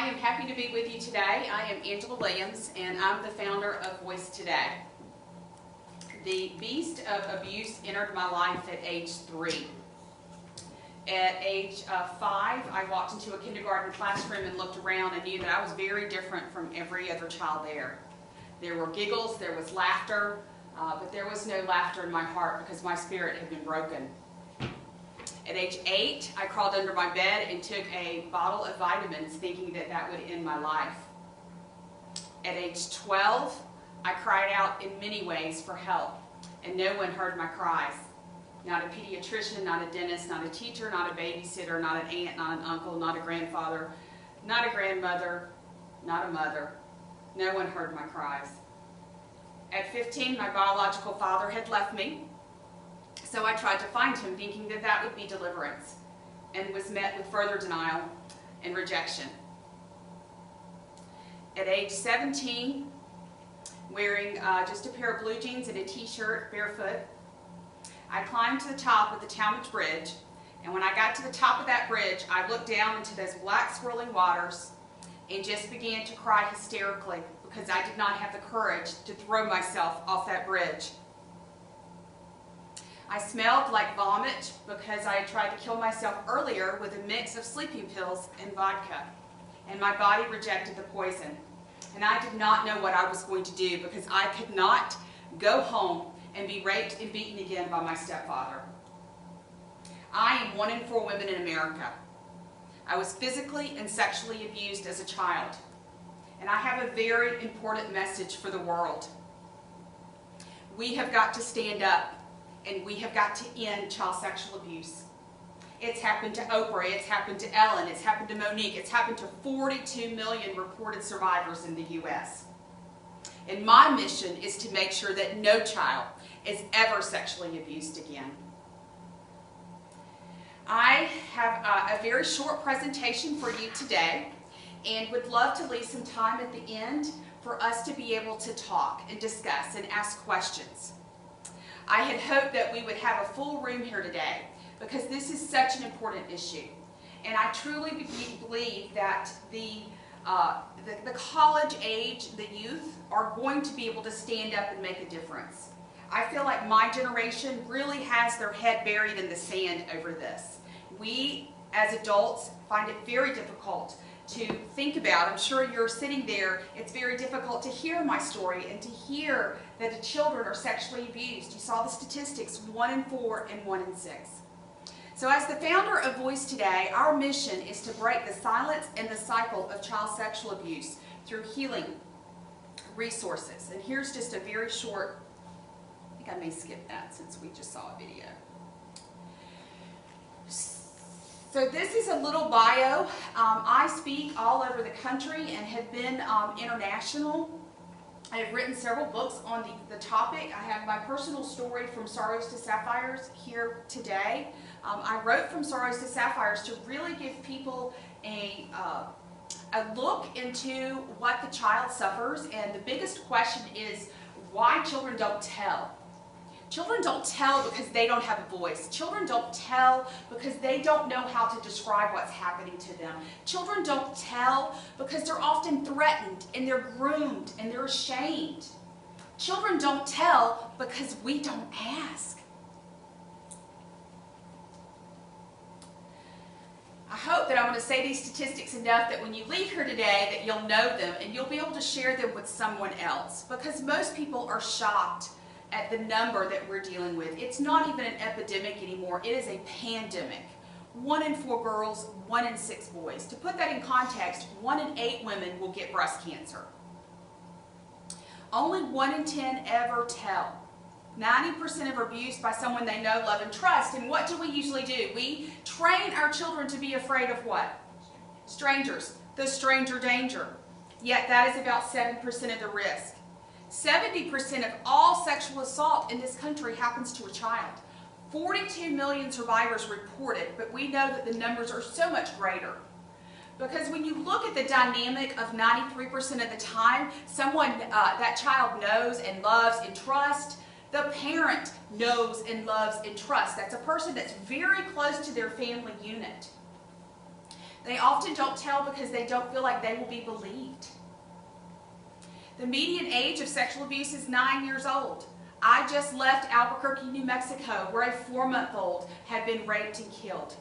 I am happy to be with you today. I am Angela Williams, and I'm the founder of Voice Today. The beast of abuse entered my life at age 3. At age 5, I walked into a kindergarten classroom and looked around and knew that I was very different from every other child there. There were giggles, there was laughter, but there was no laughter in my heart because my spirit had been broken. At age 8, I crawled under my bed and took a bottle of vitamins thinking that that would end my life. At age 12, I cried out in many ways for help, and no one heard my cries. Not a pediatrician, not a dentist, not a teacher, not a babysitter, not an aunt, not an uncle, not a grandfather, not a grandmother, not a mother. No one heard my cries. At 15, my biological father had left me. So I tried to find him, thinking that that would be deliverance, and was met with further denial and rejection. At age 17, wearing just a pair of blue jeans and a t-shirt, barefoot, I climbed to the top of the Talmadge Bridge, and when I got to the top of that bridge, I looked down into those black swirling waters and just began to cry hysterically because I did not have the courage to throw myself off that bridge. I smelled like vomit because I had tried to kill myself earlier with a mix of sleeping pills and vodka, and my body rejected the poison. And I did not know what I was going to do because I could not go home and be raped and beaten again by my stepfather. I am 1 in 4 women in America. I was physically and sexually abused as a child, and I have a very important message for the world. We have got to stand up. And we have got to end child sexual abuse. It's happened to Oprah, it's happened to Ellen, it's happened to Monique, it's happened to 42 million reported survivors in the U.S. And my mission is to make sure that no child is ever sexually abused again. I have a very short presentation for you today, and would love to leave some time at the end for us to be able to talk and discuss and ask questions. I had hoped that we would have a full room here today because this is such an important issue. And I truly believe that the college age, the youth, are going to be able to stand up and make a difference. I feel like my generation really has their head buried in the sand over this. We, as adults, find it very difficult to think about. I'm sure you're sitting there, it's very difficult to hear my story and to hear that the children are sexually abused. You saw the statistics, 1 in 4 and 1 in 6. So as the founder of Voice Today, our mission is to break the silence and the cycle of child sexual abuse through healing resources. And here's just a very short, I think I may skip that since we just saw a video. So this is a little bio. I speak all over the country and have been international. I have written several books on the topic. I have my personal story from Sorrows to Sapphires here today. I wrote From Sorrows to Sapphires to really give people a look into what the child suffers, and the biggest question is why children don't tell. Children don't tell because they don't have a voice. Children don't tell because they don't know how to describe what's happening to them. Children don't tell because they're often threatened and they're groomed and they're ashamed. Children don't tell because we don't ask. I hope that I'm going to say these statistics enough that when you leave here today that you'll know them and you'll be able to share them with someone else, because most people are shocked at the number that we're dealing with. It's not even an epidemic anymore. It is a pandemic. 1 in 4 girls, 1 in 6 boys. To put that in context, 1 in 8 women will get breast cancer. Only 1 in 10 ever tell. 90% are abused by someone they know, love, and trust. And what do we usually do? We train our children to be afraid of what? Strangers. The stranger danger. Yet that is about 7% of the risk. 70% of all sexual assault in this country happens to a child. 42 million survivors reported, but we know that the numbers are so much greater. Because when you look at the dynamic of 93% of the time, someone, that child knows and loves and trusts, the parent knows and loves and trusts. That's a person that's very close to their family unit. They often don't tell because they don't feel like they will be believed. The median age of sexual abuse is 9 years old. I just left Albuquerque, New Mexico, where a 4-month-old had been raped and killed.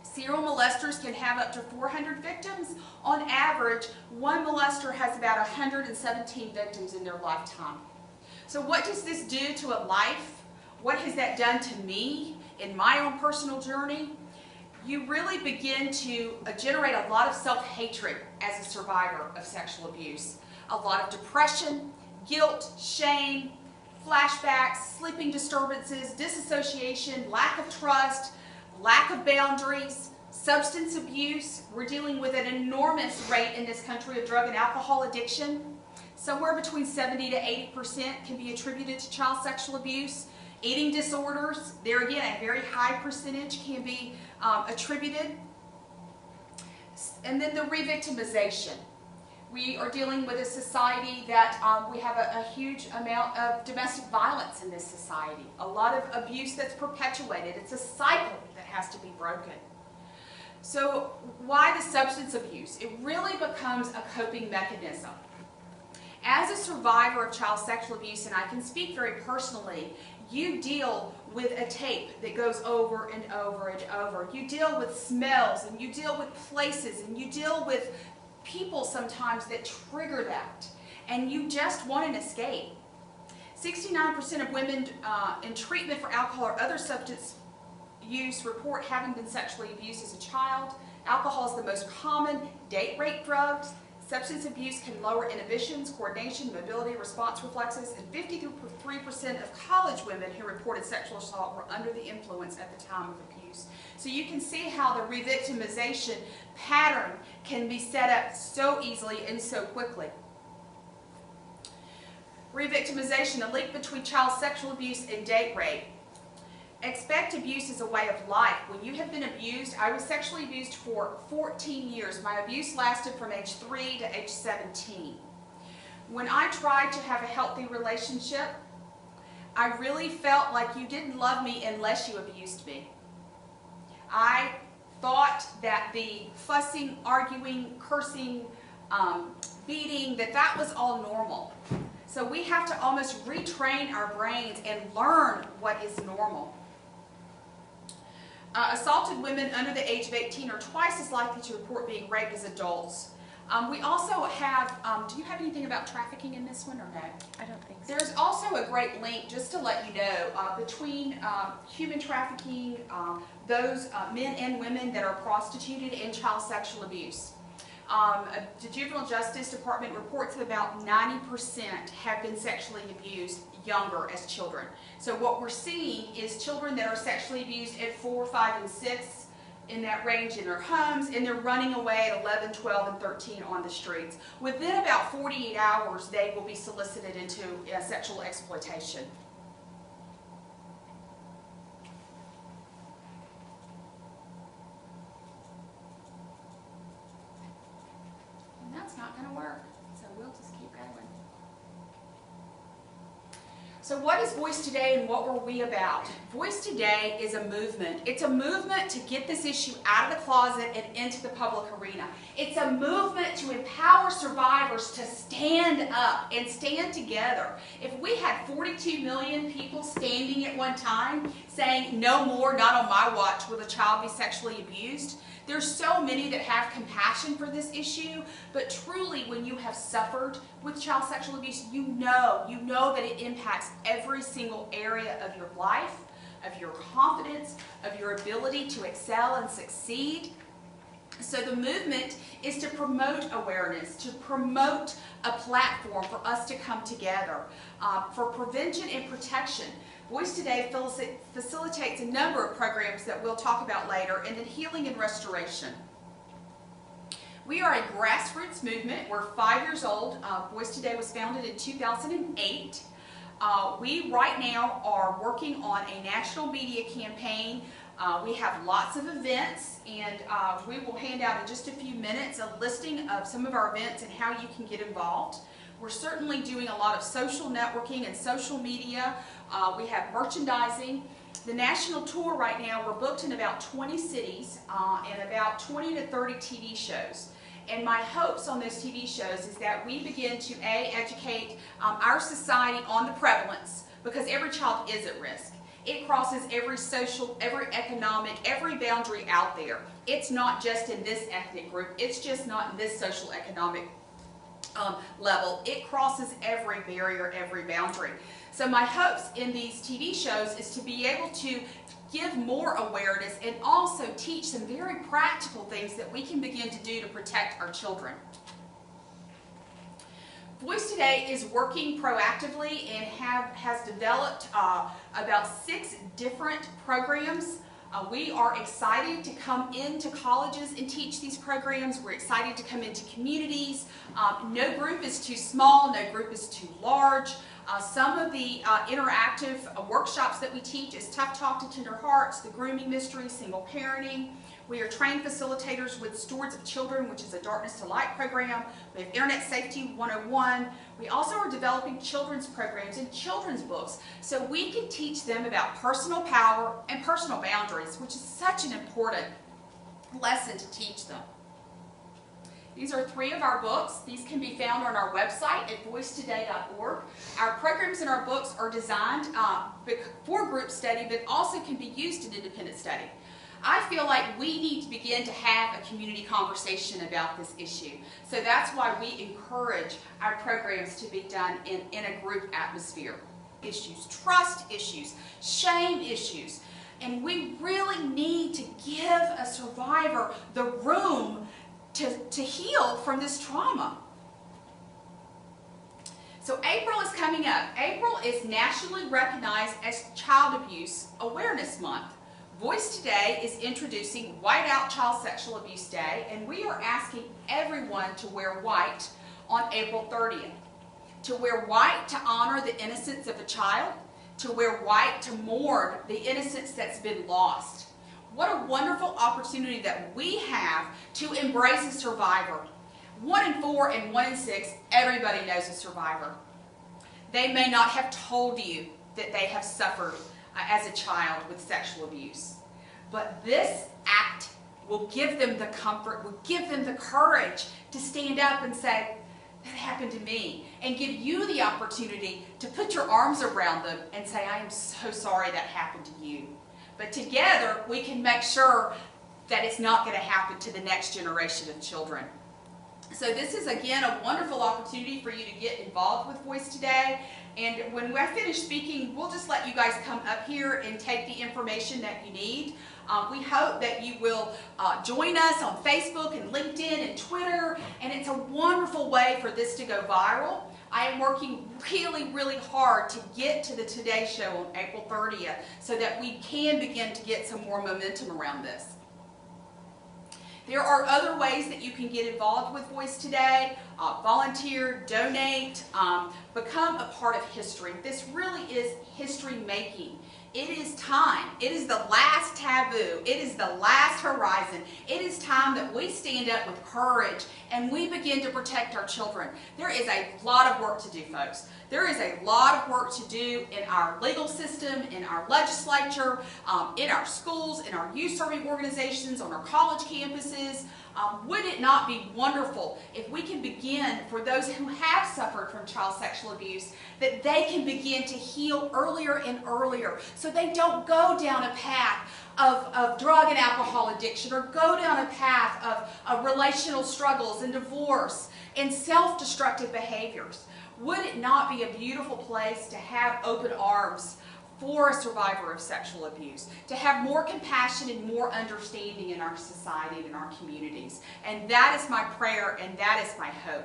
Serial molesters can have up to 400 victims. On average, one molester has about 117 victims in their lifetime. So what does this do to a life? What has that done to me in my own personal journey? You really begin to generate a lot of self-hatred as a survivor of sexual abuse. A lot of depression, guilt, shame, flashbacks, sleeping disturbances, disassociation, lack of trust, lack of boundaries, substance abuse. We're dealing with an enormous rate in this country of drug and alcohol addiction. Somewhere between 70 to 80% can be attributed to child sexual abuse. Eating disorders, there again, a very high percentage can be attributed. And then the re-victimization. We are dealing with a society that we have a huge amount of domestic violence in this society. A lot of abuse that's perpetuated. It's a cycle that has to be broken. So why the substance abuse? It really becomes a coping mechanism. As a survivor of child sexual abuse, and I can speak very personally, you deal with a tape that goes over and over and over. You deal with smells, and you deal with places, and you deal with people sometimes that trigger that, and you just want an escape. 69% of women in treatment for alcohol or other substance use report having been sexually abused as a child. Alcohol is the most common date rape drug. Substance abuse can lower inhibitions, coordination, mobility, response reflexes, and 53% of college women who reported sexual assault were under the influence at the time of abuse. So you can see how the re-victimization pattern can be set up so easily and so quickly. Re-victimization, the link between child sexual abuse and date rape. Expect abuse as a way of life. When you have been abused, I was sexually abused for 14 years. My abuse lasted from age 3 to age 17. When I tried to have a healthy relationship, I really felt like you didn't love me unless you abused me. I thought that the fussing, arguing, cursing, beating, that was all normal. So we have to almost retrain our brains and learn what is normal. Assaulted women under the age of 18 are twice as likely to report being raped as adults. We also have, do you have anything about trafficking in this one or no? I don't think so. There's also a great link, just to let you know, between human trafficking, those men and women that are prostituted, and child sexual abuse. The Juvenile Justice Department reports that about 90% have been sexually abused younger as children. So what we're seeing is children that are sexually abused at 4, 5, and 6 in that range in their homes, and they're running away at 11, 12, and 13 on the streets. Within about 48 hours, they will be solicited into sexual exploitation. That's not going to work, so we'll just keep going. So what is Voice Today and what were we about? Voice Today is a movement. It's a movement to get this issue out of the closet and into the public arena. It's a movement to empower survivors to stand up and stand together. If we had 42 million people standing at one time saying, no more, not on my watch will a child be sexually abused, there's so many that have compassion for this issue, but truly when you have suffered with child sexual abuse, you know that it impacts every single area of your life, of your confidence, of your ability to excel and succeed. So the movement is to promote awareness, to promote a platform for us to come together for prevention and protection. Voice Today facilitates a number of programs that we'll talk about later, and then healing and restoration. We are a grassroots movement. We're 5 years old. Voice Today was founded in 2008. We right now are working on a national media campaign. We have lots of events, and we will hand out in just a few minutes a listing of some of our events and how you can get involved. We're certainly doing a lot of social networking and social media. We have merchandising. The national tour right now, we're booked in about 20 cities and about 20 to 30 TV shows. And my hopes on those TV shows is that we begin to educate our society on the prevalence, because every child is at risk. It crosses every social, every economic, every boundary out there. It's not just in this ethnic group. It's just not in this social economic level. It crosses every barrier, every boundary. So my hopes in these TV shows is to be able to give more awareness and also teach some very practical things that we can begin to do to protect our children. Voice Today is working proactively and has developed about 6 different programs. We are excited to come into colleges and teach these programs. We're excited to come into communities. No group is too small, no group is too large. Some of the interactive workshops that we teach is Tough Talk to Tender Hearts, The Grooming Mystery, Single Parenting. We are trained facilitators with Stewards of Children, which is a Darkness to Light program. We have Internet Safety 101. We also are developing children's programs and children's books so we can teach them about personal power and personal boundaries, which is such an important lesson to teach them. These are 3 of our books. These can be found on our website at voicetoday.org. Our programs and our books are designed for group study, but also can be used in independent study. I feel like we need to begin to have a community conversation about this issue. So that's why we encourage our programs to be done in a group atmosphere. Issues, trust issues, shame issues. And we really need to give a survivor the room to heal from this trauma. So April is coming up. April is nationally recognized as Child Abuse Awareness Month. Voice Today is introducing White Out Child Sexual Abuse Day, and we are asking everyone to wear white on April 30th. To wear white to honor the innocence of a child, to wear white to mourn the innocence that's been lost. What a wonderful opportunity that we have to embrace a survivor. 1 in 4 and 1 in 6, everybody knows a survivor. They may not have told you that they have suffered as a child with sexual abuse. But this act will give them the comfort, will give them the courage to stand up and say, that happened to me, and give you the opportunity to put your arms around them and say, I am so sorry that happened to you. But together, we can make sure that it's not going to happen to the next generation of children. So this is, again, a wonderful opportunity for you to get involved with Voice Today. And when I finish speaking, we'll just let you guys come up here and take the information that you need. We hope that you will join us on Facebook and LinkedIn and Twitter. And it's a wonderful way for this to go viral. I am working really, really hard to get to the Today Show on April 30th so that we can begin to get some more momentum around this. There are other ways that you can get involved with Voice Today. Volunteer, donate, become a part of history. This really is history making. It is time. It is the last taboo. It is the last horizon. It is time that we stand up with courage and we begin to protect our children. There is a lot of work to do, folks. There is a lot of work to do in our legal system, in our legislature, in our schools, in our youth serving organizations, on our college campuses. Would it not be wonderful if we can begin, for those who have suffered from child sexual abuse, that they can begin to heal earlier and earlier so they don't go down a path of drug and alcohol addiction or go down a path of relational struggles and divorce and self-destructive behaviors. Would it not be a beautiful place to have open arms for a survivor of sexual abuse, to have more compassion and more understanding in our society and in our communities? And that is my prayer and that is my hope.